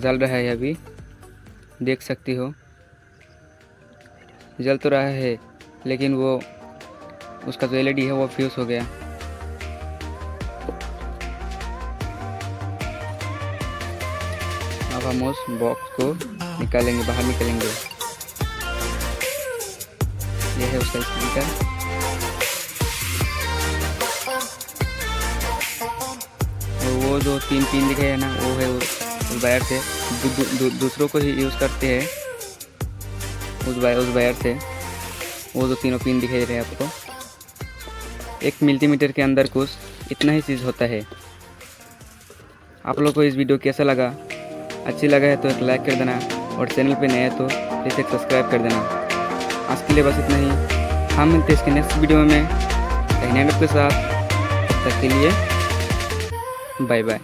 जल रहा है, अभी देख सकती हो जल तो रहा है, लेकिन वो उसका जो एलईडी है वो फ्यूज हो गया। अब हम उस बॉक्स को निकालेंगे, बाहर निकालेंगे। यह है उसका स्पीकर। वो जो 3 पिन दिखे है ना, वो है उस वायर से दूसरों को ही यूज़ करते हैं उस वायर से। वो जो तीनों पिन दिखाई दे रहे हैं आपको, एक मल्टीमीटर के अंदर कुछ इतना ही चीज़ होता है। आप लोग को इस वीडियो कैसा लगा? अच्छी लगा है तो एक लाइक कर देना, और चैनल पे नए हैं तो प्लीज़ एक सब्सक्राइब कर देना। आज के लिए बस इतना ही। हम मिलते हैं इसके नेक्स्ट वीडियो में नए के साथ। तब तक के लिए बाय बाय।